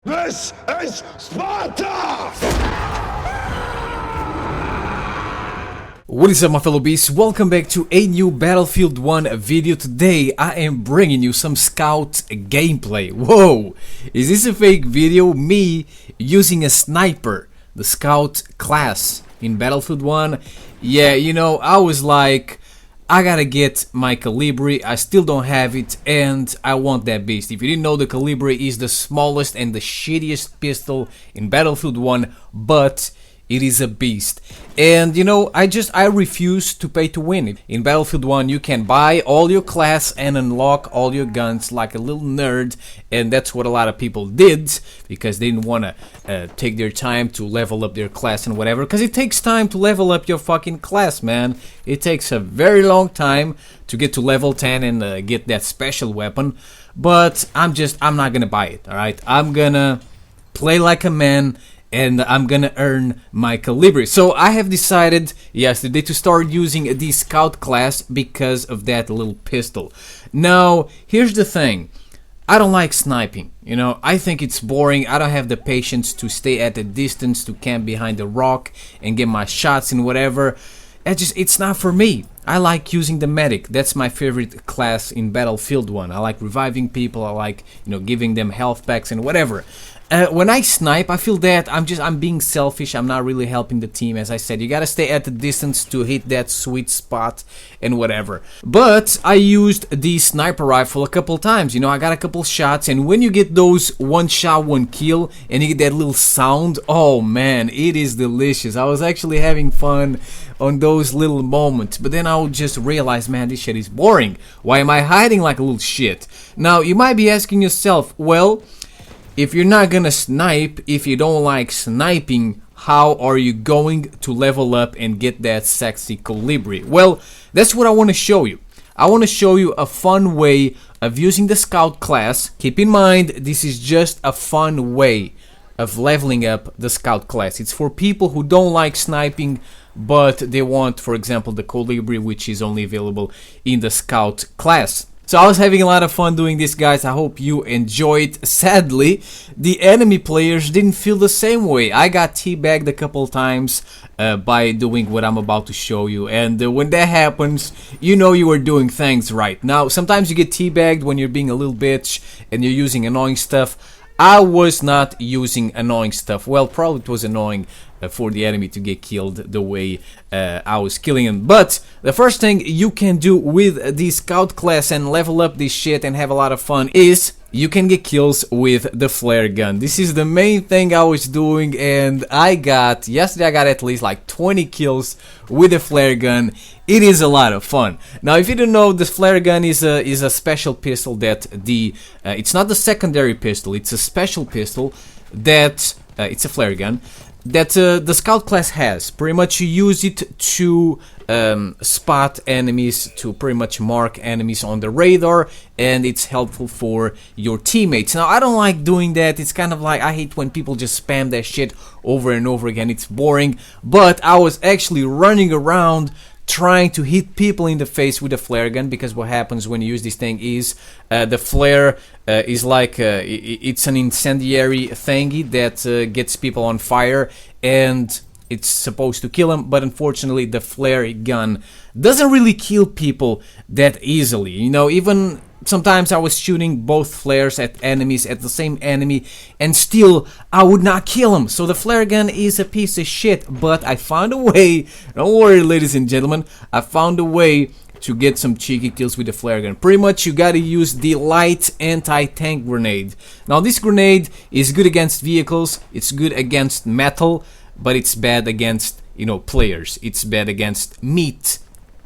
This is Sparta! What is up, my fellow beasts? Welcome back to a new Battlefield 1 video. Today I am bringing you some scout gameplay. Whoa! Is this a fake video? Me using a sniper, the scout class in Battlefield 1? Yeah, you know, I was like, I gotta get my Calibri. I still don't have it, and I want that beast. If you didn't know, the Calibri is the smallest and the shittiest pistol in Battlefield 1, but it is a beast. And you know, I refuse to pay to win. In Battlefield 1 you can buy all your class and unlock all your guns like a little nerd, and that's what a lot of people did because they didn't want to take their time to level up their class and whatever, because it takes time to level up your fucking class, man. It takes a very long time to get to level 10 and get that special weapon. But I'm not gonna buy it, alright? I'm gonna play like a man, and I'm gonna earn my Calibri. So I have decided yesterday to start using the scout class because of that little pistol. Now, here's the thing. I don't like sniping, you know. I think it's boring. I don't have the patience to stay at a distance, to camp behind a rock and get my shots and whatever. It's not for me. I like using the medic. That's my favorite class in Battlefield 1. I like reviving people. I like, you know, giving them health packs and whatever. When I snipe, I feel that I'm being selfish. I'm not really helping the team. As I said, you gotta stay at the distance to hit that sweet spot and whatever. But I used the sniper rifle a couple times. You know, I got a couple shots, and when you get those one shot, one kill, and you get that little sound, oh man, it is delicious. I was actually having fun on those little moments. But then I would just realize, man, this shit is boring. Why am I hiding like a little shit? Now, you might be asking yourself, well, if you're not gonna snipe, if you don't like sniping, how are you going to level up and get that sexy Calibri? Well, that's what I want to show you. I want to show you a fun way of using the scout class. Keep in mind, this is just a fun way of leveling up the scout class. It's for people who don't like sniping, but they want, for example, the Calibri, which is only available in the scout class. So I was having a lot of fun doing this, guys. I hope you enjoyed. Sadly, the enemy players didn't feel the same way. I got teabagged a couple times by doing what I'm about to show you, and when that happens, you know you are doing things right. Now, sometimes you get teabagged when you're being a little bitch and you're using annoying stuff. I was not using annoying stuff. Well, probably it was annoying for the enemy to get killed the way I was killing him. But the first thing you can do with the scout class and level up this shit and have a lot of fun is you can get kills with the flare gun. This is the main thing I was doing, and yesterday I got at least like 20 kills with the flare gun. It is a lot of fun. Now, if you don't know, the flare gun is a special pistol that it's not the secondary pistol, it's a special pistol that it's a flare gun that the scout class has. Pretty much you use it to spot enemies, to pretty much mark enemies on the radar, and it's helpful for your teammates. Now, I don't like doing that. It's kind of like, I hate when people just spam that shit over and over again. It's boring. But I was actually running around trying to hit people in the face with a flare gun, because what happens when you use this thing is the flare is like it's an incendiary thingy that gets people on fire, and it's supposed to kill them. But unfortunately, the flare gun doesn't really kill people that easily. You know, even sometimes I was shooting both flares at enemies, at the same enemy, and still I would not kill him. So the flare gun is a piece of shit, but I found a way. Don't worry, ladies and gentlemen, I found a way to get some cheeky kills with the flare gun. Pretty much you gotta use the light anti-tank grenade. Now, this grenade is good against vehicles, it's good against metal, but it's bad against, you know, players. It's bad against meat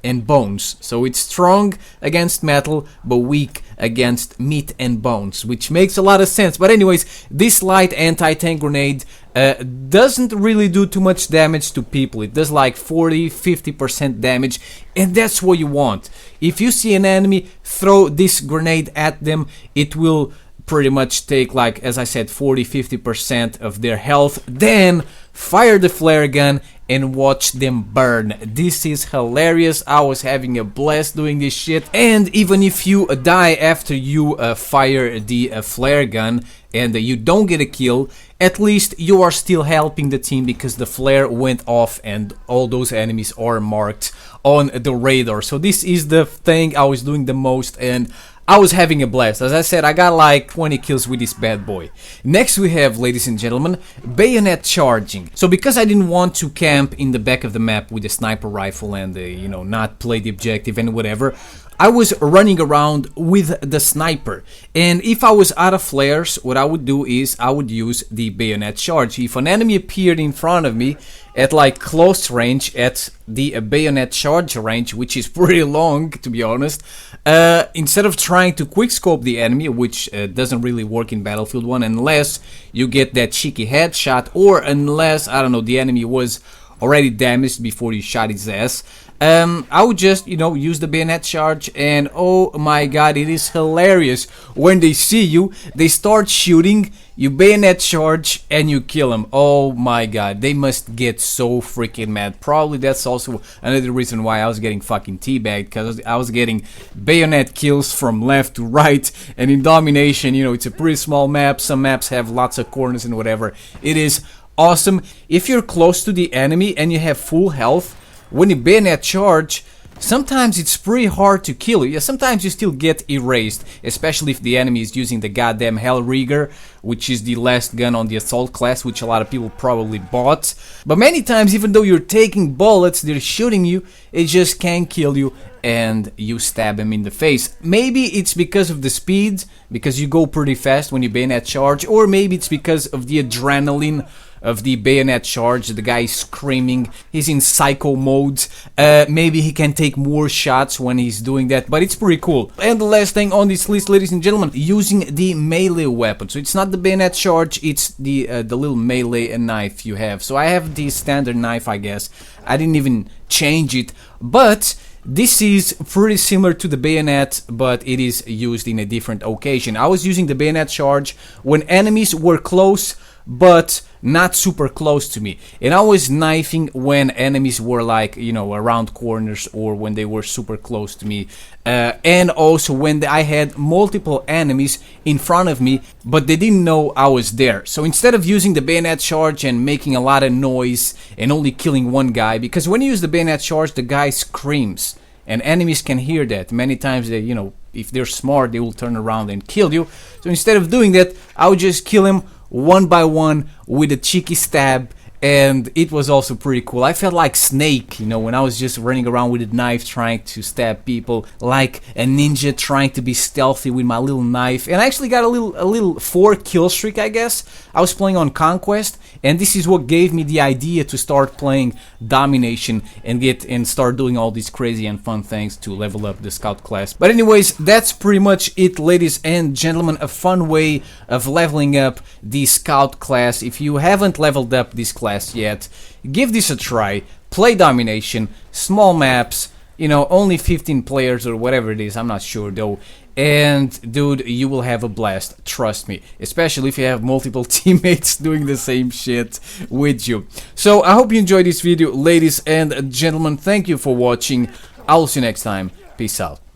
and bones. So it's strong against metal, but weak against meat and bones, which makes a lot of sense. But anyways, this light anti-tank grenade doesn't really do too much damage to people. It does like 40-50% damage, and that's what you want. If you see an enemy, throw this grenade at them. It will pretty much take, like, as I said, 40-50% of their health. Then fire the flare gun and watch them burn. This is hilarious. I was having a blast doing this shit. And even if you die after you fire the flare gun, and you don't get a kill, at least you are still helping the team because the flare went off and all those enemies are marked on the radar. So this is the thing I was doing the most, and I was having a blast. As I said, I got like 20 kills with this bad boy. Next we have, ladies and gentlemen, bayonet charging. So because I didn't want to camp in the back of the map with a sniper rifle and you know, not play the objective and whatever, I was running around with the sniper, and if I was out of flares, what I would do is I would use the bayonet charge. If an enemy appeared in front of me at like close range, at the bayonet charge range, which is pretty long to be honest, instead of trying to quickscope the enemy, which doesn't really work in Battlefield 1 unless you get that cheeky headshot, or unless, I don't know, the enemy was already damaged before you shot his ass, I would just, you know, use the bayonet charge, and oh my god, it is hilarious. When they see you, they start shooting, you bayonet charge, and you kill them. Oh my god, they must get so freaking mad. Probably that's also another reason why I was getting fucking teabagged, because I was getting bayonet kills from left to right, and in domination, you know, it's a pretty small map, some maps have lots of corners and whatever. It is awesome. If you're close to the enemy and you have full health, when you bayonet charge, sometimes it's pretty hard to kill you. Yeah, sometimes you still get erased, especially if the enemy is using the goddamn Hellrigger, which is the last gun on the assault class, which a lot of people probably bought. But many times, even though you're taking bullets, they're shooting you, it just can't kill you, and you stab him in the face. Maybe it's because of the speed, because you go pretty fast when you bayonet charge, or maybe it's because of the adrenaline of the bayonet charge. The guy is screaming, he's in psycho mode. Maybe he can take more shots when he's doing that, but it's pretty cool. And the last thing on this list, ladies and gentlemen, using the melee weapon. So it's not the bayonet charge, it's the little melee knife you have. So I have the standard knife, I guess. I didn't even change it, but this is pretty similar to the bayonet, but it is used in a different occasion. I was using the bayonet charge when enemies were close, but not super close to me, and I was knifing when enemies were like, you know, around corners, or when they were super close to me, and also when I had multiple enemies in front of me but they didn't know I was there. So instead of using the bayonet charge and making a lot of noise and only killing one guy, because when you use the bayonet charge, the guy screams and enemies can hear that. Many times they, you know, if they're smart, they will turn around and kill you. So instead of doing that, I would just kill him one by one with a cheeky stab, and it was also pretty cool. I felt like Snake, you know, when I was just running around with a knife trying to stab people, like a ninja trying to be stealthy with my little knife. And I actually got a little 4 kill streak, I guess. I was playing on Conquest, and this is what gave me the idea to start playing Domination and start doing all these crazy and fun things to level up the scout class. But anyways, that's pretty much it, ladies and gentlemen. A fun way of leveling up the scout class. If you haven't leveled up this class yet, give this a try. Play Domination, small maps, you know, only 15 players or whatever it is, I'm not sure though, and dude, you will have a blast, trust me, especially if you have multiple teammates doing the same shit with you. So I hope you enjoyed this video, ladies and gentlemen. Thank you for watching. I'll see you next time. Peace out.